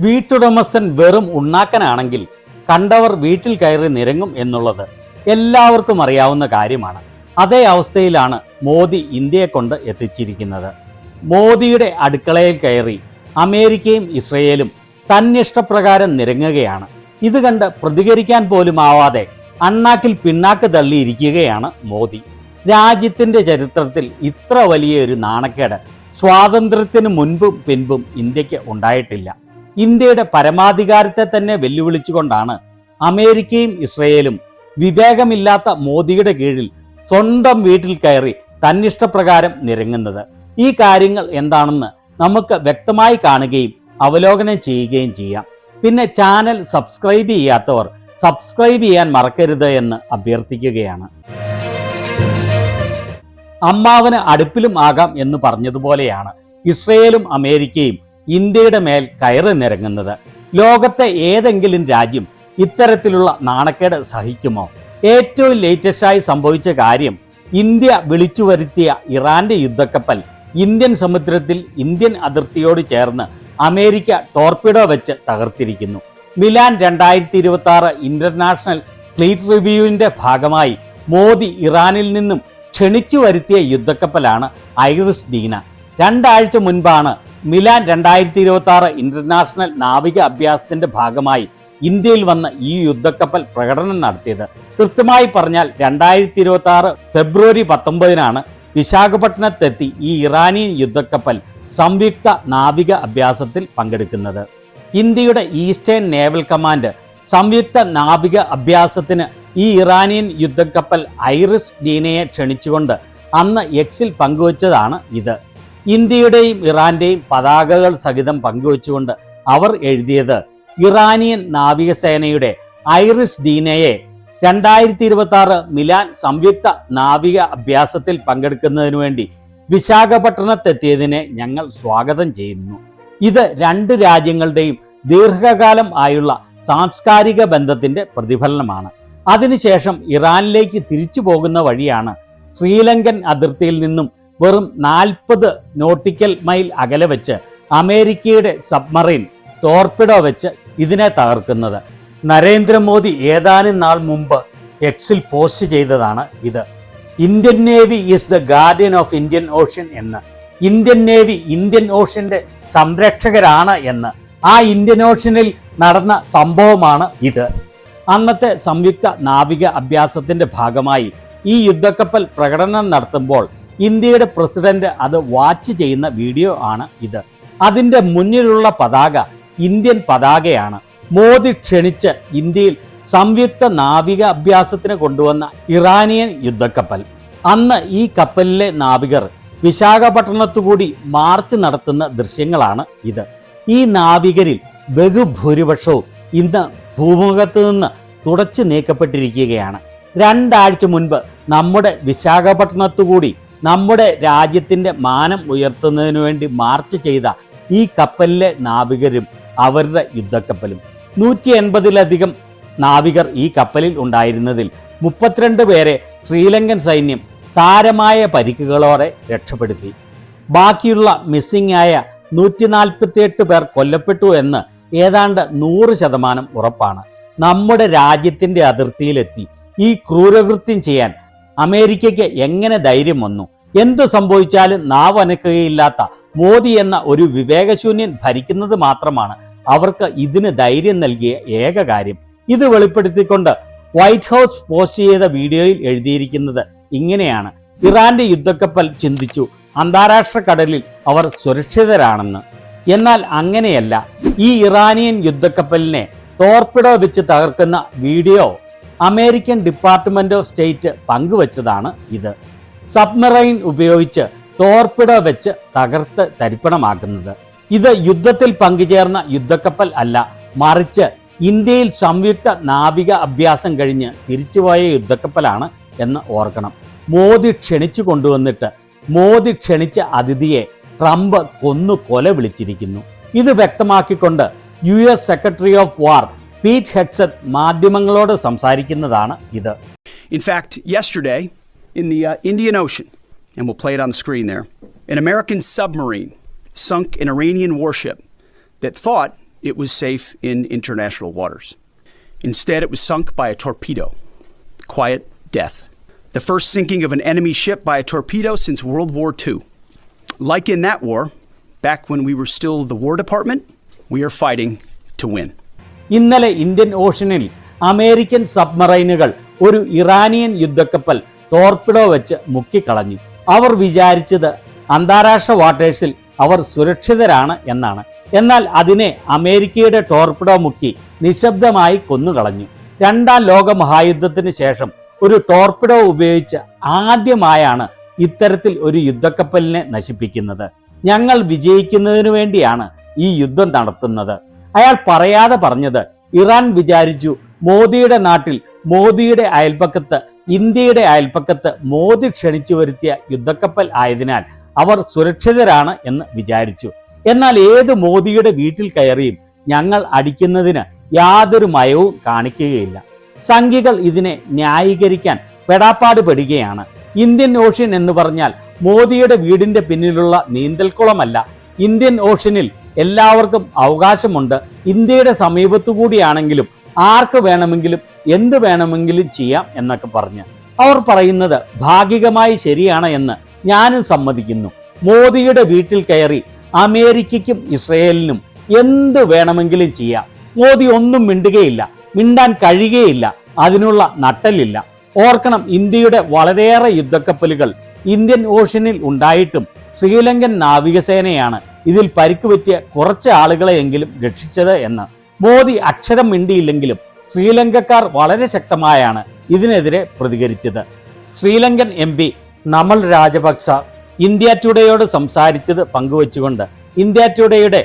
വീട്ടുടമസ്ഥൻ വെറും ഉണ്ണാക്കനാണെങ്കിൽ കണ്ടവർ വീട്ടിൽ കയറി നിരങ്ങും എന്നുള്ളത് എല്ലാവർക്കും അറിയാവുന്ന കാര്യമാണ്. അതേ അവസ്ഥയിലാണ് മോദി ഇന്ത്യയെ കൊണ്ട് എത്തിച്ചിരിക്കുന്നത്. മോദിയുടെ അടുക്കളയിൽ കയറി അമേരിക്കയും ഇസ്രയേലും തന്നിഷ്ടപ്രകാരം നിരങ്ങുകയാണ്. ഇത് കണ്ട് പ്രതികരിക്കാൻ പോലും ആവാതെ അണ്ണാക്കിൽ പിണ്ണാക്ക് തള്ളിയിരിക്കുകയാണ് മോദി. രാജ്യത്തിന്റെ ചരിത്രത്തിൽ ഇത്ര വലിയൊരു നാണക്കേട് സ്വാതന്ത്ര്യത്തിന് മുൻപും പിൻപും ഇന്ത്യക്ക് ഉണ്ടായിട്ടില്ല. ഇന്ത്യയുടെ പരമാധികാരത്തെ തന്നെ വെല്ലുവിളിച്ചുകൊണ്ടാണ് അമേരിക്കയും ഇസ്രയേലും വിവേകമില്ലാത്ത മോദിയുടെ കീഴിൽ സ്വന്തം വീട്ടിൽ കയറി തന്നിഷ്ടപ്രകാരം നിരങ്ങുന്നത്. ഈ കാര്യങ്ങൾ എന്താണെന്ന് നമുക്ക് വ്യക്തമായി കാണുകയും അവലോകനം ചെയ്യുകയും ചെയ്യാം. പിന്നെ ചാനൽ സബ്സ്ക്രൈബ് ചെയ്യാത്തവർ സബ്സ്ക്രൈബ് ചെയ്യാൻ മറക്കരുത് എന്ന് അഭ്യർത്ഥിക്കുകയാണ്. അമ്മാവന് അടുപ്പിലും ആകാം എന്ന് പറഞ്ഞതുപോലെയാണ് ഇസ്രയേലും അമേരിക്കയും ഇന്ത്യയുടെ മേൽ കയറി നിരങ്ങുന്നത്. ലോകത്തെ ഏതെങ്കിലും രാജ്യം ഇത്തരത്തിലുള്ള നാണക്കേട് സഹിക്കുമോ? ഏറ്റവും ലേറ്റസ്റ്റായി സംഭവിച്ച കാര്യം, ഇന്ത്യ വിളിച്ചു വരുത്തിയ ഇറാന്റെ യുദ്ധക്കപ്പൽ ഇന്ത്യൻ സമുദ്രത്തിൽ ഇന്ത്യൻ അതിർത്തിയോട് ചേർന്ന് അമേരിക്ക ടോർപിഡോ വെച്ച് തകർത്തിരിക്കുന്നു. മിലാൻ 2026 ഇന്റർനാഷണൽ ഫ്ലീറ്റ് റിവ്യൂവിന്റെ ഭാഗമായി മോദി ഇറാനിൽ നിന്നും ക്ഷണിച്ചു വരുത്തിയ യുദ്ധക്കപ്പലാണ് ഐറിസ് ഡീന. 2 ആഴ്ച മുൻപാണ് മിലാൻ 2026 ഇന്റർനാഷണൽ നാവിക അഭ്യാസത്തിന്റെ ഭാഗമായി ഇന്ത്യയിൽ വന്ന ഈ യുദ്ധക്കപ്പൽ പ്രകടനം നടത്തിയത്. കൃത്യമായി പറഞ്ഞാൽ 2026 ഫെബ്രുവരി 19 വിശാഖപട്ടണത്തെത്തി ഈ ഇറാനിയൻ യുദ്ധക്കപ്പൽ സംയുക്ത നാവിക അഭ്യാസത്തിൽ പങ്കെടുക്കുന്നത്. ഇന്ത്യയുടെ ഈസ്റ്റേൺ നേവൽ കമാൻഡ് സംയുക്ത നാവിക അഭ്യാസത്തിന് ഈ ഇറാനിയൻ യുദ്ധക്കപ്പൽ ഐറിസ് ഡീനയെ ക്ഷണിച്ചുകൊണ്ട് അന്ന് എക്സിൽ പങ്കുവച്ചതാണ് ഇത്. ഇന്ത്യയുടെയും ഇറാന്റെയും പതാകകൾ സഹിതം പങ്കുവച്ചുകൊണ്ട് അവർ എഴുതിയത്, ഇറാനിയൻ നാവികസേനയുടെ ഐറിസ് ഡീനയെ 2026 മിലാൻ സംയുക്ത നാവിക അഭ്യാസത്തിൽ പങ്കെടുക്കുന്നതിനു വേണ്ടി വിശാഖപട്ടണത്തെത്തിയതിനെ ഞങ്ങൾ സ്വാഗതം ചെയ്യുന്നു. ഇത് 2 രാജ്യങ്ങളുടെയും ദീർഘകാലം ആയുള്ള സാംസ്കാരിക ബന്ധത്തിന്റെ പ്രതിഫലനമാണ്. അതിനുശേഷം ഇറാനിലേക്ക് തിരിച്ചു പോകുന്ന വഴിയാണ് ശ്രീലങ്കൻ അതിർത്തിയിൽ നിന്നും വെറും 40 നോട്ടിക്കൽ മൈൽ അകലെ വെച്ച് അമേരിക്കയുടെ സബ്മറൈൻ ടോർപിഡോ വെച്ച് ഇതിനെ തകർക്കുന്നത്. നരേന്ദ്രമോദി ഏതാനും നാൾ മുമ്പ് എക്സിൽ പോസ്റ്റ് ചെയ്തതാണ് ഇത്. Indian navy is the guardian of Indian ocean എന്ന്. ഇന്ത്യൻ നേവി ഇന്ത്യൻ ഓഷ്യന്റെ സംരക്ഷകരാണ് എന്ന്. ആ ഇന്ത്യൻ ഓഷ്യനിൽ നടന്ന സംഭവമാണ് ഇത്. അന്നത്തെ സംയുക്ത നാവിക അഭ്യാസത്തിന്റെ ഭാഗമായി ഈ യുദ്ധക്കപ്പൽ പ്രകടനം നടത്തുമ്പോൾ ഇന്ത്യയുടെ പ്രസിഡന്റ് അത് വാച്ച് ചെയ്യുന്ന വീഡിയോ ആണ് ഇത്. അതിന്റെ മുന്നിലുള്ള പതാക ഇന്ത്യൻ പതാകയാണ്. മോദി ക്ഷണിച്ച് ഇന്ത്യയിൽ സംയുക്ത നാവിക അഭ്യാസത്തിന് കൊണ്ടുവന്ന ഇറാനിയൻ യുദ്ധക്കപ്പൽ. അന്ന് ഈ കപ്പലിലെ നാവികർ വിശാഖപട്ടണത്തുകൂടി മാർച്ച് നടത്തുന്ന ദൃശ്യങ്ങളാണ് ഇത്. ഈ നാവികരിൽ ബഹുഭൂരിപക്ഷവും ഇന്ന് ഭൂമുഖത്ത് നിന്ന് തുടച്ചു നീക്കപ്പെട്ടിരിക്കുകയാണ്. 2 ആഴ്ച മുൻപ് നമ്മുടെ വിശാഖപട്ടണത്തുകൂടി നമ്മുടെ രാജ്യത്തിന്റെ മാനം ഉയർത്തുന്നതിനു വേണ്ടി മാർച്ച് ചെയ്ത ഈ കപ്പലിലെ നാവികരും അവരുടെ യുദ്ധക്കപ്പലും. 180-ലധികം നാവികർ ഈ കപ്പലിൽ ഉണ്ടായിരുന്നതിൽ 32 പേരെ ശ്രീലങ്കൻ സൈന്യം സാരമായ പരിക്കുകളോടെ രക്ഷപ്പെടുത്തി. ബാക്കിയുള്ള മിസ്സിംഗ് ആയ 148 പേർ കൊല്ലപ്പെട്ടു എന്ന് ഏതാണ്ട് 100% ഉറപ്പാണ്. നമ്മുടെ രാജ്യത്തിന്റെ അതിർത്തിയിലെത്തി ഈ ക്രൂരകൃത്യം ചെയ്യാൻ അമേരിക്കയ്ക്ക് എങ്ങനെ ധൈര്യം വന്നു? എന്ത് സംഭവിച്ചാലും നാവനക്കുകയില്ലാത്ത മോദി എന്ന ഒരു വിവേകശൂന്യൻ ഭരിക്കുന്നത് മാത്രമാണ് അവർക്ക് ഇതിന് ധൈര്യം നൽകിയ ഏക കാര്യം. ഇത് വെളിപ്പെടുത്തിക്കൊണ്ട് വൈറ്റ് ഹൗസ് പോസ്റ്റ് ചെയ്ത വീഡിയോയിൽ എഴുതിയിരിക്കുന്നത് ഇങ്ങനെയാണ്: ഇറാന്റെ യുദ്ധക്കപ്പൽ ചിന്തിച്ചു, അന്താരാഷ്ട്ര കടലിൽ അവർ സുരക്ഷിതരാണെന്ന്. എന്നാൽ അങ്ങനെയല്ല. ഈ ഇറാനിയൻ യുദ്ധക്കപ്പലിനെ ടോർപിഡോ വെച്ച് തകർക്കുന്ന video American department of state പങ്കുവച്ചതാണ് ഇത്. സബ്മറൈൻ ഉപയോഗിച്ച് ടോർപിഡോ വെച്ച് തകർത്ത് തരിപ്പണമാക്കുന്നത്. ഇത് യുദ്ധത്തിൽ പങ്കുചേർന്ന യുദ്ധക്കപ്പൽ അല്ല, മറിച്ച് ഇന്ത്യയിൽ സംയുക്ത നാവിക അഭ്യാസം കഴിഞ്ഞ് തിരിച്ചുപോയ യുദ്ധക്കപ്പലാണ് എന്ന് ഓർക്കണം. മോദി ക്ഷണിച്ചു കൊണ്ടുവന്നിട്ട് മോദി ക്ഷണിച്ച അതിഥിയെ ട്രംപ് കൊല വിളിച്ചിരിക്കുന്നു. ഇത് വ്യക്തമാക്കിക്കൊണ്ട് US secretary of war Pete Hegseth മാധ്യമങ്ങളോട് സംസാരിക്കുന്നതാണ് ഇത്. In fact, yesterday in the Indian Ocean, and we'll play it on the screen there, an American submarine sunk an Iranian warship that thought it was safe in international waters. Instead, it was sunk by a torpedo. Quiet death. The first sinking of an enemy ship by a torpedo since World War II. Like in that war, back when we were still the War Department, we are fighting to win. ഇന്നലെ Indian ഓഷനിൽ American സബ്മറൈനുകൾ ഒരു Iranian യുദ്ധക്കപ്പൽ torpedo വെച്ച് മുക്കിക്കളഞ്ഞു. അവർ വിചാരിച്ചത് അന്താരാഷ്ട്ര വാട്ടേഴ്സിൽ അവർ സുരക്ഷിതരാണ് എന്നാണ്. എന്നാൽ അതിനെ അമേരിക്കയുടെ torpedo മുക്കി നിശബ്ദമായി കൊന്നുകളഞ്ഞു. രണ്ടാം ലോക മഹായുദ്ധത്തിന് ശേഷം ഒരു ടോർപിഡോ ഉപയോഗിച്ച് ആദ്യമായാണ് ഇത്തരത്തിൽ ഒരു യുദ്ധക്കപ്പലിനെ നശിപ്പിക്കുന്നത്. ഞങ്ങൾ വിജയിക്കുന്നതിന് വേണ്ടിയാണ് ഈ യുദ്ധം നടത്തുന്നത്. അയാൾ പറയാതെ പറഞ്ഞത് ഇറാൻ വിചാരിച്ചു മോദിയുടെ നാട്ടിൽ, മോദിയുടെ അയൽപ്പക്കത്ത്, ഇന്ത്യയുടെ അയൽപ്പക്കത്ത് മോദി ക്ഷണിച്ചു വരുത്തിയ യുദ്ധക്കപ്പൽ ആയതിനാൽ അവർ സുരക്ഷിതരാണ് എന്ന് വിചാരിച്ചു. എന്നാൽ ഏത് മോദിയുടെ വീട്ടിൽ കയറിയും ഞങ്ങൾ അടിക്കുന്നതിന് യാതൊരു മയവും കാണിക്കുകയില്ല. സംഘികൾ ഇതിനെ ന്യായീകരിക്കാൻ പെടാപ്പാട് പെടുകയാണ്. ഇന്ത്യൻ ഓഷ്യൻ എന്ന് പറഞ്ഞാൽ മോദിയുടെ വീടിന്റെ പിന്നിലുള്ള നീന്തൽക്കുളമല്ല. ഇന്ത്യൻ ഓഷ്യനിൽ എല്ലാവർക്കും അവകാശമുണ്ട്. ഇന്ത്യയുടെ സമീപത്തു കൂടിയാണെങ്കിലും ആർക്ക് വേണമെങ്കിലും എന്ത് വേണമെങ്കിലും ചെയ്യാം എന്നൊക്കെ പറഞ്ഞ് അവർ പറയുന്നത് ഭാഗികമായി ശരിയാണ് എന്ന് ഞാനും സമ്മതിക്കുന്നു. മോദിയുടെ വീട്ടിൽ കയറി അമേരിക്കയ്ക്കും ഇസ്രയേലിനും എന്ത് വേണമെങ്കിലും ചെയ്യാം. മോദി ഒന്നും മിണ്ടുകയില്ല, മിണ്ടാൻ കഴിയുകയില്ല, അതിനുള്ള നട്ടലില്ല. ഓർക്കണം, ഇന്ത്യയുടെ വളരെയേറെ യുദ്ധക്കപ്പലുകൾ ഇന്ത്യൻ ഓഷ്യനിൽ ഉണ്ടായിട്ടും ശ്രീലങ്കൻ നാവികസേനയാണ് ഇതിൽ പരിക്ക് പറ്റിയ കുറച്ച് ആളുകളെയെങ്കിലും രക്ഷിച്ചത് എന്ന്. മോദി അക്ഷരം മിണ്ടിയില്ലെങ്കിലും ശ്രീലങ്കക്കാർ വളരെ ശക്തമായാണ് ഇതിനെതിരെ പ്രതികരിച്ചത്. ശ്രീലങ്കൻ MP നമൽ രാജപക്സ ഇന്ത്യ ടുഡേയോട് സംസാരിച്ചത് പങ്കുവച്ചുകൊണ്ട് ഇന്ത്യ ടുഡേയുടെ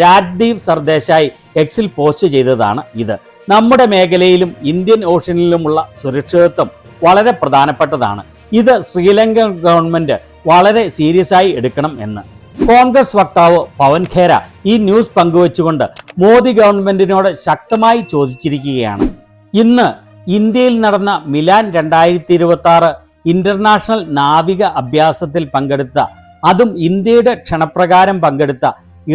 രാജ്ദീപ് സർദേശായി എക്സിൽ പോസ്റ്റ് ചെയ്തതാണ് ഇത്. നമ്മുടെ മേഖലയിലും ഇന്ത്യൻ ഓഷ്യനിലുമുള്ള സുരക്ഷിതത്വം വളരെ പ്രധാനപ്പെട്ടതാണ്. ഇത് ശ്രീലങ്കൻ ഗവൺമെന്റ് വളരെ സീരിയസ് ആയി എടുക്കണം എന്ന് കോൺഗ്രസ് വക്താവ് പവൻ ഖേര ഈ ന്യൂസ് പങ്കുവച്ചുകൊണ്ട് മോദി ഗവൺമെന്റിനോട് ശക്തമായി ചോദിച്ചിരിക്കുകയാണ്. ഇന്ന് ഇന്ത്യയിൽ നടന്ന മിലാൻ 2026 ഇന്റർനാഷണൽ നാവിക അഭ്യാസത്തിൽ പങ്കെടുത്ത, അതും ഇന്ത്യയുടെ ക്ഷണപ്രകാരം പങ്കെടുത്ത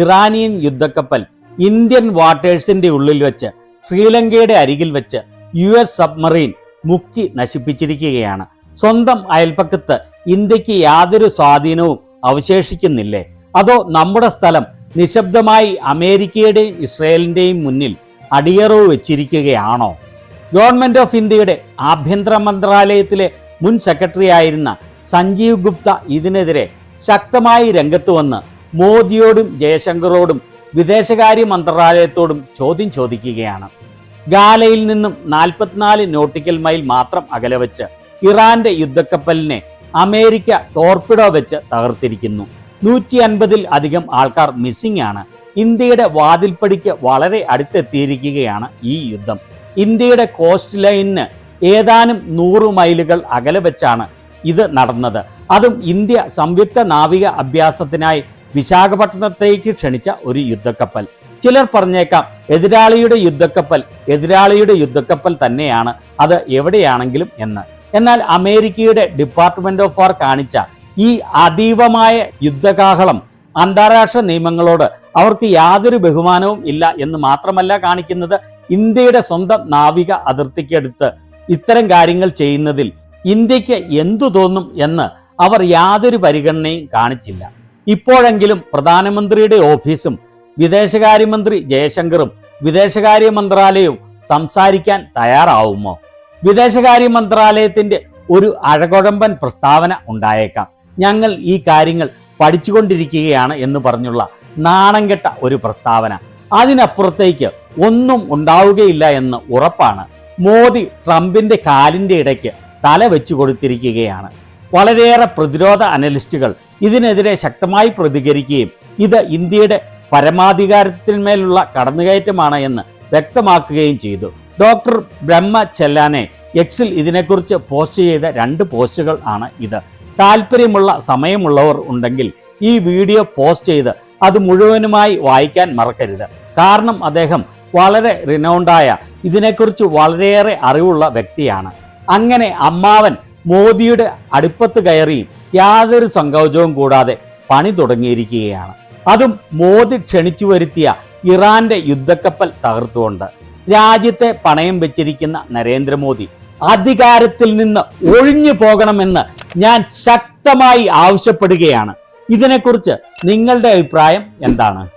ഇറാനിയൻ യുദ്ധക്കപ്പൽ ഇന്ത്യൻ വാട്ടേഴ്സിന്റെ ഉള്ളിൽ വെച്ച് ശ്രീലങ്കയുടെ അരികിൽ വെച്ച് US സബ്മറീൻ മുക്കി നശിപ്പിച്ചിരിക്കുകയാണ്. സ്വന്തം അയൽപ്പക്കത്ത് ഇന്ത്യക്ക് യാതൊരു സ്വാധീനവും അവശേഷിക്കുന്നില്ലേ? അതോ നമ്മുടെ സ്ഥലം നിശബ്ദമായി അമേരിക്കയുടെയും ഇസ്രയേലിന്റെയും മുന്നിൽ അടിയറവ് വെച്ചിരിക്കുകയാണോ? ഗവൺമെന്റ് ഓഫ് ഇന്ത്യയുടെ ആഭ്യന്തര മന്ത്രാലയത്തിലെ മുൻ സെക്രട്ടറി ആയിരുന്ന സഞ്ജീവ് ഗുപ്ത ഇതിനെതിരെ ശക്തമായി രംഗത്ത് വന്ന് മോദിയോടും ജയശങ്കറോടും വിദേശകാര്യ മന്ത്രാലയത്തോടും ചോദ്യം ചോദിക്കുകയാണ്. ഗാലയിൽ നിന്നും 44 നോട്ടിക്കൽ മൈൽ മാത്രം അകലെ വെച്ച് ഇറാന്റെ യുദ്ധക്കപ്പലിനെ അമേരിക്ക ടോർപിഡോ വെച്ച് തകർത്തിരിക്കുന്നു. 150-ൽ അധികം ആൾക്കാർ മിസ്സിംഗ് ആണ്. ഇന്ത്യയുടെ വാതിൽപ്പടിക്ക് വളരെ അടുത്തെത്തിയിരിക്കുകയാണ് ഈ യുദ്ധം. ഇന്ത്യയുടെ കോസ്റ്റ് ലൈനിന് ഏതാനും 100 മൈലുകൾ അകലെ വെച്ചാണ് ഇത് നടന്നത്. അതും ഇന്ത്യ സംയുക്ത നാവിക അഭ്യാസത്തിനായി വിശാഖപട്ടണത്തേക്ക് ക്ഷണിച്ച ഒരു യുദ്ധക്കപ്പൽ. ചിലർ പറഞ്ഞേക്കാം എതിരാളിയുടെ യുദ്ധക്കപ്പൽ തന്നെയാണ് അത് എവിടെയാണെങ്കിലും എന്ന്. എന്നാൽ അമേരിക്കയുടെ ഡിപ്പാർട്ട്മെന്റ് ഓഫ് വാർ കാണിച്ച ഈ അതീവമായ യുദ്ധകാഹളം അന്താരാഷ്ട്ര നിയമങ്ങളോട് അവർക്ക് യാതൊരു ബഹുമാനവും ഇല്ല എന്ന് മാത്രമല്ല കാണിക്കുന്നത്, ഇന്ത്യയുടെ സ്വന്തം നാവിക അതിർത്തിക്കടുത്ത് ഇത്തരം കാര്യങ്ങൾ ചെയ്യുന്നതിൽ ഇന്ത്യക്ക് എന്തു തോന്നും എന്ന് അവർ യാതൊരു പരിഗണനയും കാണിച്ചില്ല. ഇപ്പോഴെങ്കിലും പ്രധാനമന്ത്രിയുടെ ഓഫീസും വിദേശകാര്യമന്ത്രി ജയശങ്കറും വിദേശകാര്യ മന്ത്രാലയവും സംസാരിക്കാൻ തയ്യാറാവുമോ? വിദേശകാര്യ മന്ത്രാലയത്തിന്റെ ഒരു അഴകൊഴമ്പൻ പ്രസ്താവന ഉണ്ടായേക്കാം. ഞങ്ങൾ ഈ കാര്യങ്ങൾ പഠിച്ചുകൊണ്ടിരിക്കുകയാണ് എന്ന് പറഞ്ഞുള്ള നാണംകെട്ട ഒരു പ്രസ്താവന. അതിനപ്പുറത്തേക്ക് ഒന്നും ഉണ്ടാവുകയില്ല എന്ന് ഉറപ്പാണ്. മോദി ട്രംപിന്റെ കാലിന്റെ ഇടയ്ക്ക് തല വെച്ചു കൊടുത്തിരിക്കുകയാണ്. വളരെയേറെ പ്രതിരോധ അനലിസ്റ്റുകൾ ഇതിനെതിരെ ശക്തമായി പ്രതികരിക്കുകയും ഇത് ഇന്ത്യയുടെ പരമാധികാരത്തിന്മേലുള്ള കടന്നുകയറ്റമാണ് എന്ന് വ്യക്തമാക്കുകയും ചെയ്തു. ഡോക്ടർ ബ്രഹ്മ ചെല്ലാനെ എക്സിൽ ഇതിനെക്കുറിച്ച് പോസ്റ്റ് ചെയ്ത 2 പോസ്റ്റുകൾ ആണ് ഇത്. താല്പര്യമുള്ള സമയമുള്ളവർ ഉണ്ടെങ്കിൽ ഈ വീഡിയോ പോസ്റ്റ് ചെയ്ത് അത് മുഴുവനുമായി വായിക്കാൻ മറക്കരുത്. കാരണം അദ്ദേഹം വളരെ റിനൗണ്ടായ, ഇതിനെക്കുറിച്ച് വളരെയേറെ അറിവുള്ള വ്യക്തിയാണ്. അങ്ങനെ അമ്മാവൻ മോദിയുടെ അടുപ്പത്ത് കയറിയും യാതൊരു സങ്കോചവും കൂടാതെ പണി തുടങ്ങിയിരിക്കുകയാണ്. അതും മോദി ക്ഷണിച്ചു വരുത്തിയ ഇറാന്റെ യുദ്ധക്കപ്പൽ തകർത്തുകൊണ്ട്. രാജ്യത്തെ പണയം വെച്ചിരിക്കുന്ന നരേന്ദ്രമോദി അധികാരത്തിൽ നിന്ന് ഒഴിഞ്ഞു പോകണമെന്ന് ഞാൻ ശക്തമായി ആവശ്യപ്പെടുകയാണ്. ഇതിനെക്കുറിച്ച് നിങ്ങളുടെ അഭിപ്രായം എന്താണ്?